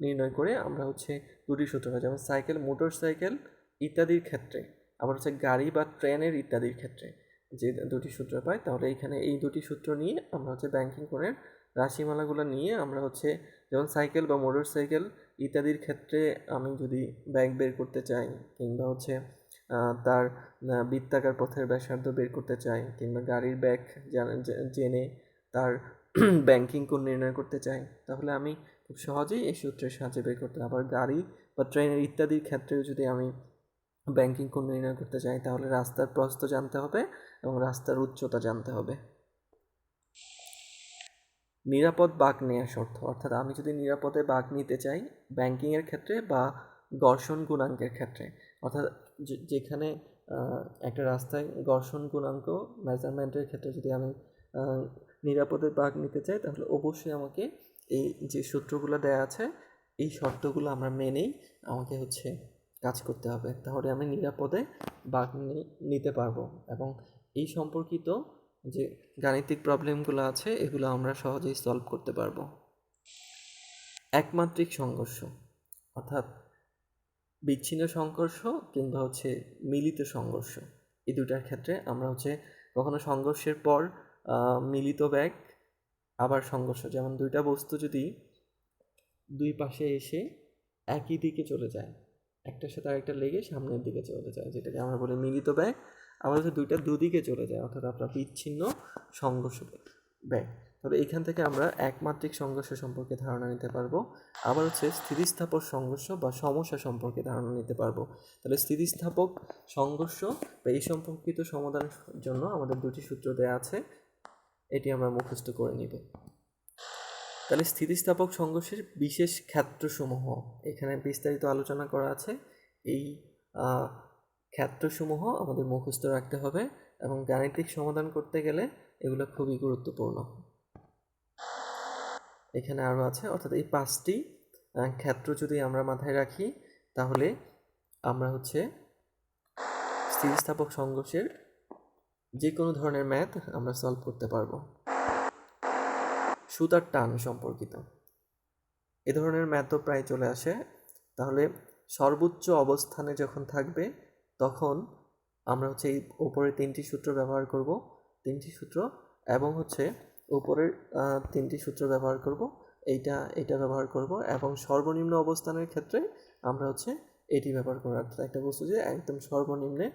S1: নির্ণয় করে আমরা হচ্ছে 2টি সূত্র হয়, যেমন সাইকেল, মোটর সাইকেল ইত্যাদির ক্ষেত্রে, আবার হচ্ছে গাড়ি বা ট্রেনের ইত্যাদির ক্ষেত্রে যে 2টি সূত্র পাই। তাহলে এখানে এই 2টি সূত্র নিয়ে আমরা হচ্ছে ব্যাংকিং কোণের রাশিমালাগুলো নিয়ে আমরা হচ্ছে, যেমন সাইকেল বা মোটর সাইকেল ইত্যাদির ক্ষেত্রে আমি যদি ব্যাগ বের করতে চাই কিংবা হচ্ছে তার বৃত্তাকার পথের ব্যাসার্ধ বের করতে চাই কিংবা গাড়ির ব্যাগ জেনে তার ব্যাংকিং কোণ নির্ণয় করতে চাই, তাহলে আমি খুব সহজেই এই সূত্রের সাহায্যে বের করতে। আবার গাড়ি বা ট্রেনের ইত্যাদির ক্ষেত্রেও যদি আমি ব্যাংকিং কোণ নির্ণয় করতে চাই তাহলে রাস্তার প্রস্থ জানতে হবে এবং রাস্তার উচ্চতা জানতে হবে। নিরাপদ বাঁক নেওয়ার শর্ত, অর্থাৎ আমি যদি নিরাপদে বাঁক নিতে চাই ব্যাংকিংয়ের ক্ষেত্রে বা ঘর্ষণ গুণাঙ্কের ক্ষেত্রে, অর্থাৎ যেখানে একটা রাস্তায় ঘর্ষণ গুণাঙ্ক মেজারমেন্টের ক্ষেত্রে যদি আমি নিরাপদে বাঁক নিতে চাই তাহলে অবশ্যই আমাকে এই যে সূত্রগুলো দেয়া আছে এই শর্তগুলো আমরা মেনেই আমাকে হচ্ছে কাজ করতে হবে, তাহলে আমি নিরাপদে বাঁক নিতে পারবো এবং এই সম্পর্কিত যে গাণিতিক প্রবলেমগুলো আছে এগুলো আমরা সহজেই সলভ করতে পারবো। একমাত্রিক সংঘর্ষ, অর্থাৎ বিচ্ছিন্ন সংঘর্ষ কিংবা হচ্ছে মিলিত সংঘর্ষ, এই দুটার ক্ষেত্রে আমরা হচ্ছে কখনো সংঘর্ষের পর মিলিত বেগ, আবার সংঘর্ষ, যেমন দুইটা বস্তু যদি দুই পাশে এসে একই দিকে চলে যায়, একটার সাথে আরেকটা লেগে সামনের দিকে চলে যায়, যেটাকে আমরা বলি মিলিত বেগ। আবার হচ্ছে দুইটা দুদিকে চলে যায়, অর্থাৎ আপনার বিচ্ছিন্ন সংঘর্ষ বেগ। তবে এখান থেকে আমরা একমাত্রিক সংঘর্ষ সম্পর্কে ধারণা নিতে পারবো। আবার হচ্ছে স্থিতিস্থাপক সংঘর্ষ বা সমস্যা সম্পর্কে ধারণা নিতে পারবো। তাহলে স্থিতিস্থাপক সংঘর্ষ বা এই সম্পর্কিত সমাধানের জন্য আমাদের 2টি সূত্র দেওয়া আছে, এটি আমরা মুখস্থ করে নিব। তাহলে স্থিতিস্থাপক সংঘর্ষের বিশেষ ক্ষেত্রসমূহ এখানে বিস্তারিত আলোচনা করা আছে। এই ক্ষেত্রসমূহ আমাদের মুখস্থ রাখতে হবে এবং গাণিতিক সমাধান করতে গেলে এগুলো খুবই গুরুত্বপূর্ণ। এখানে আরও আছে, অর্থাৎ এই 5টি ক্ষেত্র যদি আমরা মাথায় রাখি তাহলে আমরা হচ্ছে স্থিতিস্থাপক সংঘর্ষের যে কোনো ধরনের ম্যাথ আমরা সলভ করতে পারবো। সুতার টান সম্পর্কিত। এ ধরনের ম্যাথও প্রায় চলে আসে। তাহলে সর্বোচ্চ অবস্থানে যখন থাকবে তখন আমরা হচ্ছে এই উপরের 3টি সূত্র ব্যবহার করব, 3টি সূত্র, এবং হচ্ছে উপরের 3টি সূত্র ব্যবহার করব, এইটা ব্যবহার করব, এবং সর্বনিম্ন অবস্থানের ক্ষেত্রে আমরা হচ্ছে এটি ব্যবহার করব। অর্থাৎ একটা বস্তু যে একদম সর্বনিম্নে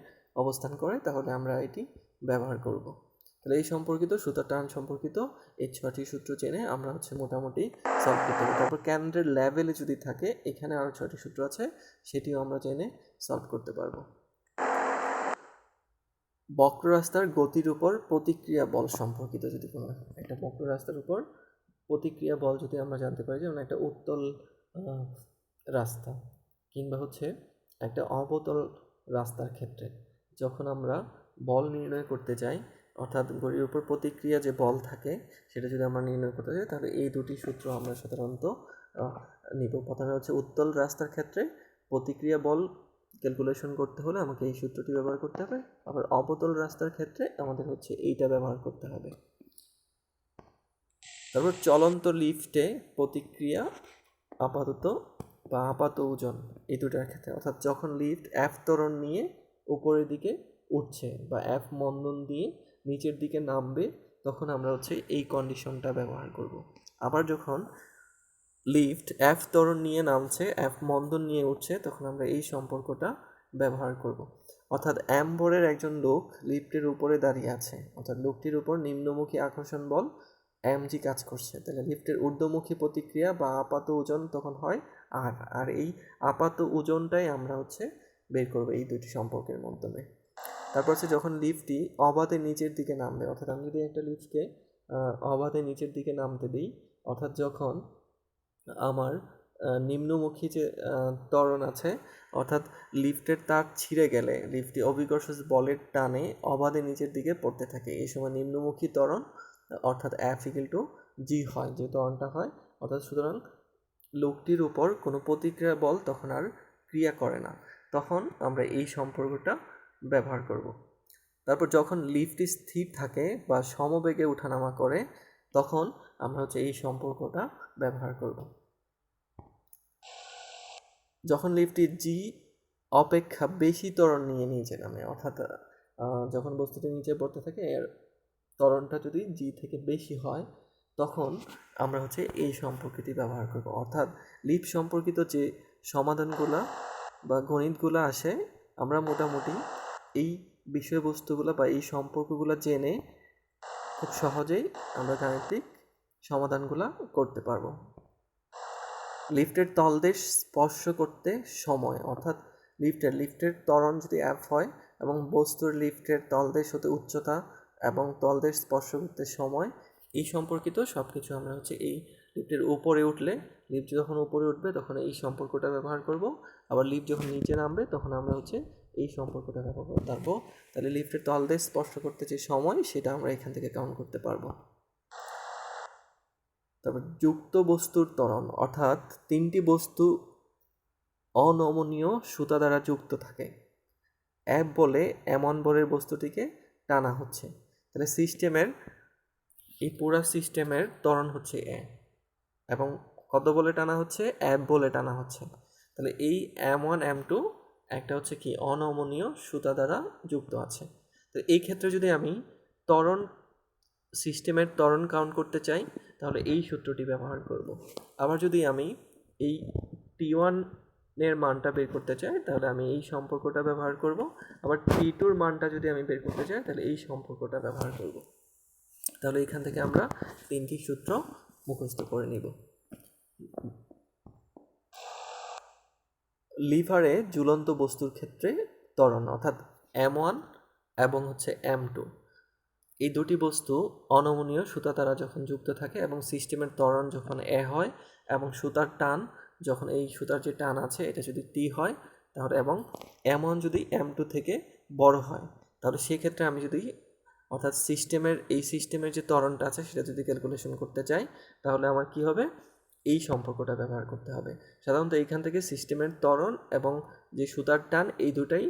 S1: অবস্থান করে তাহলে আমরা এটি ব্যবহার করব। তাহলে এই সম্পর্কিত সুতার টান সম্পর্কিত এই 6টি সূত্র জেনে আমরা হচ্ছে মোটামুটি সলভ করতে পারবো। তারপর কেন্দ্রের লেভেলে যদি থাকে এখানে আরও 6টি সূত্র আছে, সেটিও আমরা জেনে সলভ করতে পারবো। বক্র রাস্তার গতির উপর প্রতিক্রিয়া বল সম্পর্কিত যদি কোনো একটা বক্র রাস্তার উপর প্রতিক্রিয়া বল যদি আমরা জানতে পারি, যেমন একটা উত্তল রাস্তা কিংবা হচ্ছে একটা অবতল রাস্তার ক্ষেত্রে যখন আমরা বল নির্ণয় করতে যাই, অর্থাৎ গতির উপর প্রতিক্রিয়া যে বল থাকে সেটা যদি আমরা নির্ণয় করতে যাই, তাহলে এই দুটি সূত্র আমরা সাধারণত নিব। প্রথমে হচ্ছে উত্তল রাস্তার ক্ষেত্রে প্রতিক্রিয়া বল ক্যালকুলেশন করতে হলে আমাকে এই সূত্রটি ব্যবহার করতে হবে, আবার অবতল রাস্তার ক্ষেত্রে আমাদের হচ্ছে এইটা ব্যবহার করতে হবে। তারপর চলন্ত লিফটে প্রতিক্রিয়া আপাত ওজন এই দুটার ক্ষেত্রে, অর্থাৎ যখন লিফট F ত্বরণ নিয়ে উপরের দিকে উঠছে বা F মন্দন দিয়ে নিচের দিকে নামবে তখন আমরা হচ্ছে এই কন্ডিশনটা ব্যবহার করব। আবার যখন লিফট F ত্বরণ নিয়ে নামছে, F মন্দন নিয়ে উঠছে, তখন আমরা এই সম্পর্কটা ব্যবহার করব। অর্থাৎ M ভরের একজন লোক লিফটের উপরে দাঁড়িয়ে আছে, অর্থাৎ লোকটির উপর নিম্নমুখী আকর্ষণ বল mg কাজ করছে, তাহলে লিফটের ঊর্ধ্বমুখী প্রতিক্রিয়া বা আপাত ওজন তখন হয় আর এই আপাত ওজনটাই আমরা হচ্ছে বের করবো এই দুটি সম্পর্কের মাধ্যমে। তারপর হচ্ছে যখন লিফটটি অবাধে নিচের দিকে নামবে, অর্থাৎ আমি যদি একটা লিফটকে অবাধে নিচের দিকে নামতে দিই, অর্থাৎ যখন আমার নিম্নমুখী যে ত্বরণ আছে, অর্থাৎ লিফটের তার ছিঁড়ে গেলে লিফটটি অভিকর্ষ বলের টানে অবাধে নিচের দিকে পড়তে থাকে, এই সময় নিম্নমুখী ত্বরণ অর্থাৎ F=g হয়, যে ত্বরণটা হয়। অর্থাৎ সুতরাং লোকটির উপর কোনো প্রতিক্রিয়া বল তখন আর ক্রিয়া করে না, তখন আমরা এই সম্পর্কটা ব্যবহার করব। তারপর যখন লিফটটি স্থির থাকে বা সমবেগে ওঠানামা করে তখন আমরা হচ্ছে এই সম্পর্কটা ব্যবহার করব। যখন লিফটটি g অপেক্ষা বেশি ত্বরণ নিয়ে নিচে নামে, অর্থাৎ যখন বস্তুটি নিচে পড়তে থাকে এর ত্বরণটা যদি g থেকে বেশি হয় তখন আমরা হচ্ছে এই সম্পর্কটি ব্যবহার করব। অর্থাৎ লিফট সম্পর্কিত যে সমাধানগুলো বা গণিতগুলো আসে আমরা মোটামুটি এই বিষয়বস্তুগুলো বা এই সম্পর্কগুলো জেনে খুব সহজেই আমরা গাণিতিক সমাধানগুলো করতে পারবো। লিফটের তলদেশ স্পর্শ করতে সময়, অর্থাৎ লিফটের ত্বরণ যদি F হয় এবং বস্তুর লিফটের তলদেশ হতে উচ্চতা এবং তলদেশ স্পর্শ করতে সময়, এই সম্পর্কিত সব কিছু আমরা হচ্ছে এই লিফটের উপরে উঠলে, লিফট যখন উপরে উঠবে তখন এই সম্পর্কটা ব্যবহার করব, আবার লিফট যখন নিচে নামবে তখন আমরা হচ্ছে এই সম্পর্কটা ব্যবহার করতে পারবো। তাহলে লিফটের তলদেশ স্পর্শ করতে যে সময় সেটা আমরা এখান থেকে কাউন্ট করতে পারবো। তারপর যুক্ত বস্তুর ত্বরণ, অর্থাৎ 3টি বস্তু অনমনীয় সুতা দ্বারা যুক্ত থাকে, F বলে এমন বলের বস্তুটিকে টানা হচ্ছে, তাহলে সিস্টেমের এই পুরো সিস্টেমের ত্বরণ হচ্ছে A এবং কত বলে টানা হচ্ছে, F বলে টানা হচ্ছে। তাহলে এই M1 M2 একটা হচ্ছে কি অনমনীয় সুতা দ্বারা যুক্ত আছে। তো এই ক্ষেত্রে যদি আমি সিস্টেমের ত্বরণ কাউন্ট করতে চাই তাহলে এই সূত্রটি ব্যবহার করব। আবার যদি আমি এই T1 এর মানটা বের করতে চাই তাহলে আমি এই সম্পর্কটা ব্যবহার করব, আবার T2 এর মানটা যদি আমি বের করতে চাই তাহলে এই সম্পর্কটা ব্যবহার করব। তাহলে এখান থেকে আমরা 3টি সূত্র মুখস্থ করে নিব। লিভারে ঝুলন্ত বস্তুর ক্ষেত্রে ত্বরণ, অর্থাৎ M1 এবং হচ্ছে M2 এই দুটি বস্তু অনমনীয় সুতা দ্বারা যখন যুক্ত থাকে এবং সিস্টেমের ত্বরণ যখন A হয় এবং সুতার টান যখন এই সুতার যে টান আছে এটা যদি T হয় তাহলে এবং M1 যদি M2 থেকে বড় হয় তাহলে সেক্ষেত্রে আমি যদি অর্থাৎ সিস্টেমের যে ত্বরণটা আছে সেটা যদি ক্যালকুলেশন করতে চাই তাহলে আমার কি হবে, এই সম্পর্কটা ব্যবহার করতে হবে। সাধারণত এইখান থেকে সিস্টেমের ত্বরণ এবং যে সুতার টান এই দুটাই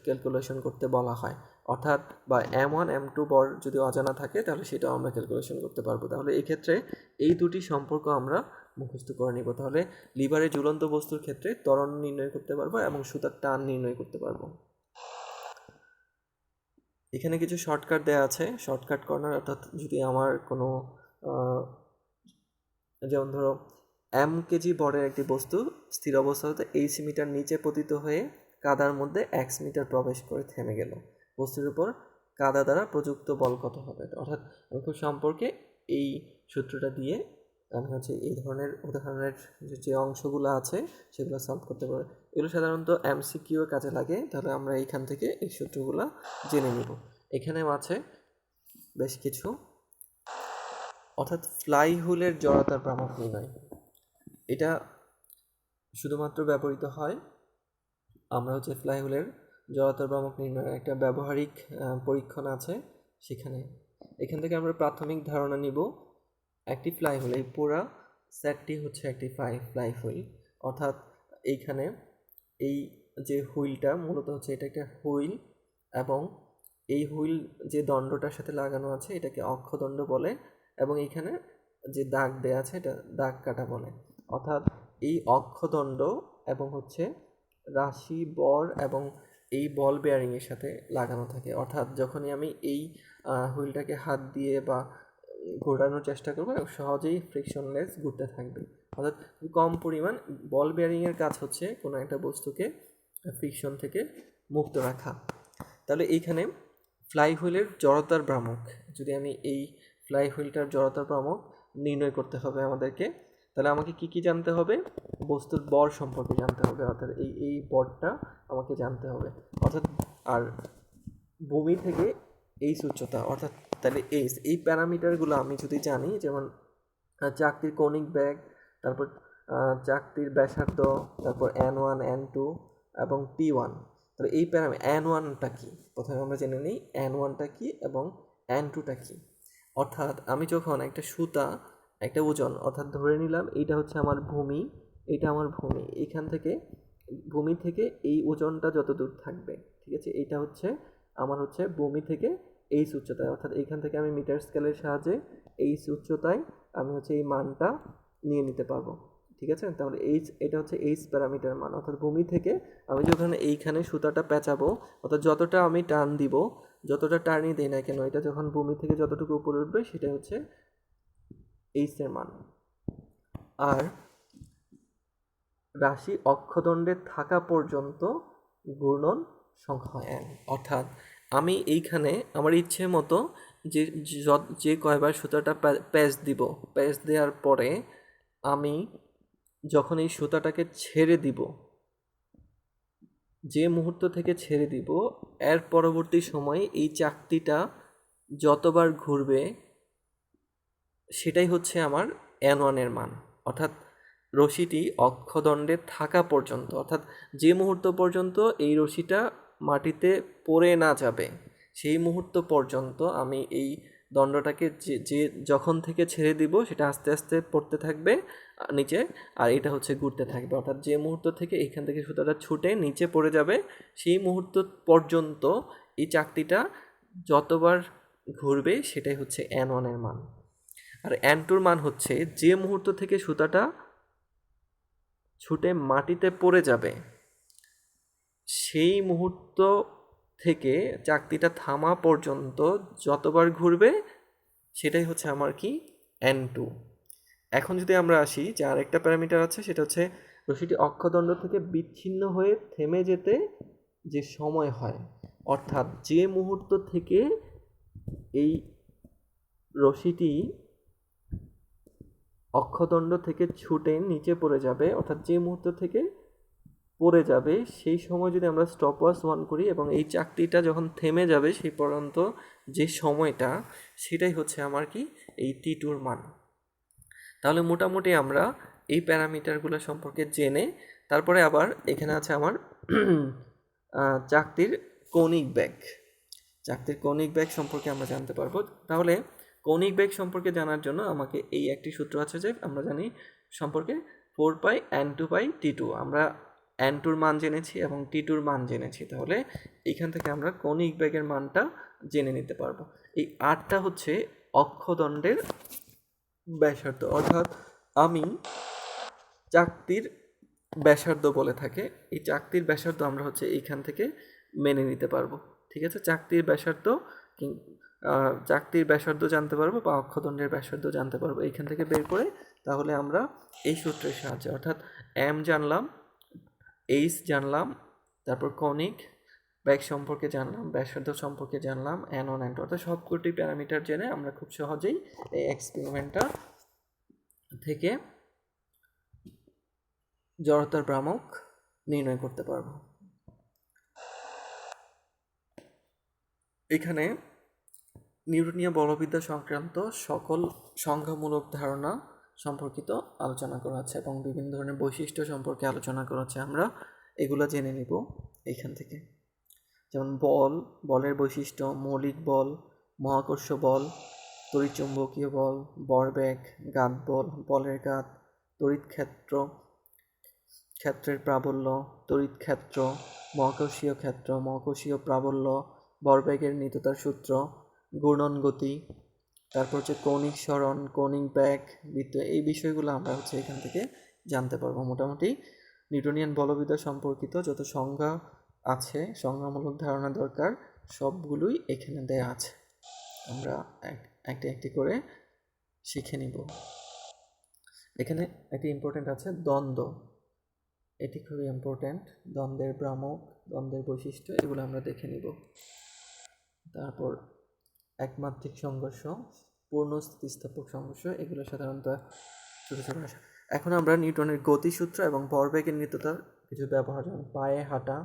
S1: ক্যালকুলেশন করতে বলা হয়। অর্থাৎ বা M1 M2 বর যদি অজানা থাকে তাহলে সেটাও আমরা ক্যালকুলেশন করতে পারবো। তাহলে এই ক্ষেত্রে এই দুটি সম্পর্ক আমরা মুখস্থ করে নিব। তাহলে লিভারে ঝুলন্ত বস্তুর ক্ষেত্রে ত্বরণ নির্ণয় করতে পারবো এবং সুতার টান নির্ণয় করতে পারবো। এখানে কিছু শর্টকাট দেওয়া আছে, শর্টকাট কর্নার, অর্থাৎ যদি আমার কোনো যেমন ধরো কেজি বরের একটি বস্তু স্থির অবস্থাতে মিটার নিচে পতিত হয়ে কাদার মধ্যে মিটার প্রবেশ করে থেমে গেল, বস্তুর উপর কাদা দ্বারা প্রযুক্ত বল কত হবে। অর্থাৎ আমি খুব সম্পর্কে এই সূত্রটা দিয়ে আমি এই ধরনের উদাহরণের যে অংশগুলো আছে সেগুলো সলভ করতে পারি। এগুলো সাধারণত MCQ কাজে লাগে, তাহলে আমরা এইখান থেকে এই সূত্রগুলো জেনে নিব। এখানেও আছে বেশ কিছু, অর্থাৎ ফ্লাই হুইলের জড়তার ভ্রামক নির্ণয়। এটা শুধুমাত্র ব্যবহৃত হয় আমরা ফ্লাই হুইলের জড়তার ভ্রামক নির্ণয়ের একটা ব্যবহারিক পরীক্ষণ আছে সেখানে। এখান থেকে আমরা প্রাথমিক ধারণা নিব একটি ফ্লাই হুইল, এই পুরা সেটটি একটি ফ্লাই হুইল। অর্থাৎ এইখানে এই যে হুইলটা মূলত এটা একটা হুইল, এবং এই হুইল যে দণ্ডটার সাথে লাগানো আছে এটাকে অক্ষদণ্ড বলে, এবং এইখানে যে দাগ দেয়া আছে এটা দাগ কাটা বলে। অর্থাৎ এই অক্ষদণ্ড এবং রাশি বর এবং এই বল বেয়ারিংয়ের সাথে লাগানো থাকে। অর্থাৎ যখনই আমি এই হুইলটাকে হাত দিয়ে বা ঘোরানোর চেষ্টা করবো সহজেই ফ্রিকশনলেস ঘুরতে থাকবে। অর্থাৎ কম পরিমাণ বল বেয়ারিংয়ের কাজ কোনো একটা বস্তুকে ফ্রিকশন থেকে মুক্ত রাখা। তাহলে এইখানে ফ্লাই হুইলের জড়তার ভ্রামক, যদি আমি এই ফ্লাই হুইলটার জড়তার ভ্রামক নির্ণয় করতে হবে আমাদেরকে, তাহলে আমাকে কি কি জানতে হবে? বস্তুর বর সম্পর্কে জানতে হবে, অর্থাৎ এই বরটা আমাকে জানতে হবে। অর্থাৎ আর ভূমি থেকে উচ্চতা, অর্থাৎ তাহলে এই প্যারামিটারগুলো আমি যদি জানি, যেমন চাকতির কৌণিক বেগ, তারপর চাকতির ব্যাসার্ধ, তারপর N1 N2 এবং P1, তাহলে এই N1টা কি প্রথমে আমরা জেনে নিই, N1টা কি এবং N2টা কি। অর্থাৎ আমি যখন একটা সুতা একটা ওজন, অর্থাৎ ধরে নিলাম এইটা আমার ভূমি, এটা আমার ভূমি, এখান থেকে ভূমি থেকে এই ওজনটা যত দূর থাকবে, ঠিক আছে, এইটা আমার ভূমি থেকে উচ্চতায়, অর্থাৎ এইখান থেকে আমি মিটার স্কেলের সাহায্যে উচ্চতায় আমি এই মানটা নিয়ে নিতে পারবো, ঠিক আছে। তাহলে এটা প্যারামিটার মান, অর্থাৎ ভূমি থেকে আমি যখন এইখানে সুতাটা পেঁচাবো, অর্থাৎ যতটা আমি টান দিব, যতটা টানই দেই না কেন, এটা যখন ভূমি থেকে যতটুকু উপরে উঠবে সেটা এর মান। আর রাশি অক্ষদণ্ডে থাকা পর্যন্ত ঘূর্ণন সংখ্যা n, অর্থাৎ আমি এইখানে আমার ইচ্ছে মতো যে কয়বার সুতাটা প্যাঁচ দিব, প্যাঁচ দেওয়ার পরে আমি যখন এই সুতাটাকে ছেড়ে দিব, যে মুহূর্ত থেকে ছেড়ে দিব এর পরবর্তী সময়ে এই চাকতিটা যতবার ঘুরবে সেটাই আমার N1 এর মান। অর্থাৎ রশিটি অক্ষদণ্ডে থাকা পর্যন্ত, অর্থাৎ যে মুহূর্ত পর্যন্ত এই রশিটা মাটিতে পড়ে না যাবে সেই মুহূর্ত পর্যন্ত আমি এই দণ্ডটাকে যে যখন থেকে ছেড়ে দিব সেটা আস্তে আস্তে পড়তে থাকবে নিচে, আর এটা ঘুরতে থাকবে। অর্থাৎ যে মুহূর্ত থেকে এইখান থেকে সুতাটা ছুটে নিচে পড়ে যাবে সেই মুহূর্ত পর্যন্ত এই চাকতিটা যতবার ঘুরবে সেটাই N1 এর মান। আর N2 মান যে মুহূর্ত থেকে সুতাটা ছুটে মাটিতে পড়ে যাবে সেই মুহূর্ত থেকে চাকতিটা থামা পর্যন্ত যতবার ঘুরবে সেটাই আমার কি N2। এখন যদি আমরা আসি যে আরেকটা প্যারামিটার আছে, সেটা রশিটি অক্ষদণ্ড থেকে বিচ্ছিন্ন হয়ে থেমে যেতে যে সময় হয়, অর্থাৎ যে মুহূর্ত থেকে এই রশিটি অক্ষদণ্ড থেকে ছুটে নিচে পড়ে যাবে, অর্থাৎ যে মুহূর্ত থেকে পড়ে যাবে সেই সময় যদি আমরা স্টপওয়াচ 1 করি এবং এই চাকতিটা যখন থেমে যাবে সেই পর্যন্ত যে সময়টা, সেটাই আমার কি এই T2 মান। তাহলে মোটামুটি আমরা এই প্যারামিটারগুলো সম্পর্কে জেনে তারপরে আবার এখানে আছে আমার চাকতির কৌণিক বেগ, চাকতির কৌণিক বেগ সম্পর্কে আমরা জানতে পারবো। তাহলে কৌণিক বেগ সম্পর্কে জানার জন্য আমাকে এই একটি সূত্র আছে যে আমরা জানি সম্পর্কে 4π N2/T2, আমরা N2-র মান জেনেছি এবং T2-র মান জেনেছি, তাহলে এইখান থেকে আমরা কৌণিক বেগের মানটা জেনে নিতে পারবো। এই Rটা হচ্ছে অক্ষদণ্ডের ব্যাসার্ধ, অর্থাৎ আমি চাকতির ব্যাসার্ধ বলে থাকে, এই চাকতির ব্যাসার্ধ আমরা হচ্ছে এইখান থেকে মেনে নিতে পারবো। ঠিক আছে, চাকতির ব্যাসার্ধ জানতে পারবো বা অক্ষদণ্ডের ব্যাসার্ধ জানতে পারবো এইখান থেকে বের করে। তাহলে আমরা এই সূত্রের সাহায্যে, অর্থাৎ M জানলাম, H জানলাম, তারপর কৌণিক বেগ সম্পর্কে জানলাম, ব্যাসার্ধ সম্পর্কে জানলাম, N1 N2, অর্থাৎ সবকটি প্যারামিটার জেনে আমরা খুব সহজেই এই এক্সপেরিমেন্টটা থেকে জড়তার ভ্রামক নির্ণয় করতে পারবো। এখানে নিউটনীয় বলবিদ্যা সংক্রান্ত সকল সংখ্যামূলক ধারণা সম্পর্কিত আলোচনা করা হচ্ছে এবং বিভিন্ন ধরনের বৈশিষ্ট্য সম্পর্কে আলোচনা করা হচ্ছে। আমরা এগুলো জেনে নিব এইখান থেকে, যেমন বলের বৈশিষ্ট্য, মৌলিক বল, মহাকর্ষ বল, তড়িৎচুম্বকীয় বল, ভরবেগ, ঘাত বল, বলের ঘাত, তড়িৎ ক্ষেত্র, ক্ষেত্রের প্রাবল্য, তড়িৎ ক্ষেত্র, মহাকর্ষীয় ক্ষেত্র, মহাকর্ষীয় প্রাবল্য, ভরবেগের নিত্যতার সূত্র, ঘূর্ণন গতি, তারপর হচ্ছে কৌণিক সরণ, কৌণিক বেগ, বৃত্ত, এই বিষয়গুলো আমরা হচ্ছে এখান থেকে জানতে পারবো। মোটামুটি নিউটনিয়ান বলবিদ্যা সম্পর্কিত যত সংজ্ঞা আছে, সংজ্ঞামূলক ধারণা দরকার, সবগুলোই এখানে দেয়া আছে। আমরা একটি একটি করে শিখে নিব। এখানে একটি ইম্পর্টেন্ট আছে দ্বন্দ্ব, এটি খুবই ইম্পর্টেন্ট। দ্বন্দ্বের ভ্রামক, দ্বন্দ্বের বৈশিষ্ট্য, এগুলো আমরা দেখে নিব। তারপর একমাত্রিক সংঘর্ষ, পূর্ণ স্থিতিস্থাপক সংঘর্ষ, এগুলো সাধারণত ছোটো ছোটো আসে। এখন আমরা নিউটনের গতিসূত্র এবং ভরবেগের নিত্যতার কিছু ব্যবহার, যেমন পায়ে হাঁটা,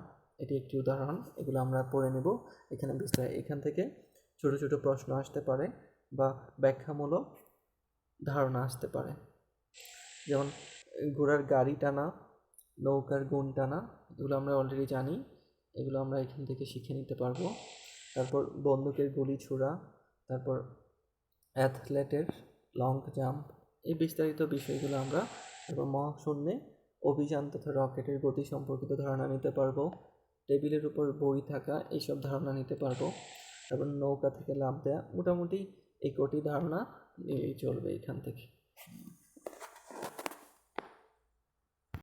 S1: এটি একটি উদাহরণ, এগুলো আমরা পড়ে নেব এখানে বিস্তার। এখান থেকে ছোটো ছোটো প্রশ্ন আসতে পারে বা ব্যাখ্যামূলক ধারণা আসতে পারে, যেমন ঘোড়ার গাড়ি টানা, নৌকার গুণ টানা, এগুলো আমরা অলরেডি জানি, এগুলো আমরা এখান থেকে শিখে নিতে পারবো। তারপর বন্দুকের গুলি ছোড়া, তারপর অ্যাথলেটের লং জাম্প, এই বিস্তারিত বিষয়গুলো আমরা তারপর মহাশূন্যে অভিযান তথা রকেটের গতি সম্পর্কিত ধারণা নিতে পারবো। টেবিলের উপর বই থাকা, এইসব ধারণা নিতে পারবো। তারপর নৌকা থেকে লাফ দেওয়া, মোটামুটি এই কটি ধারণা নিয়েই চলবে এখান থেকে।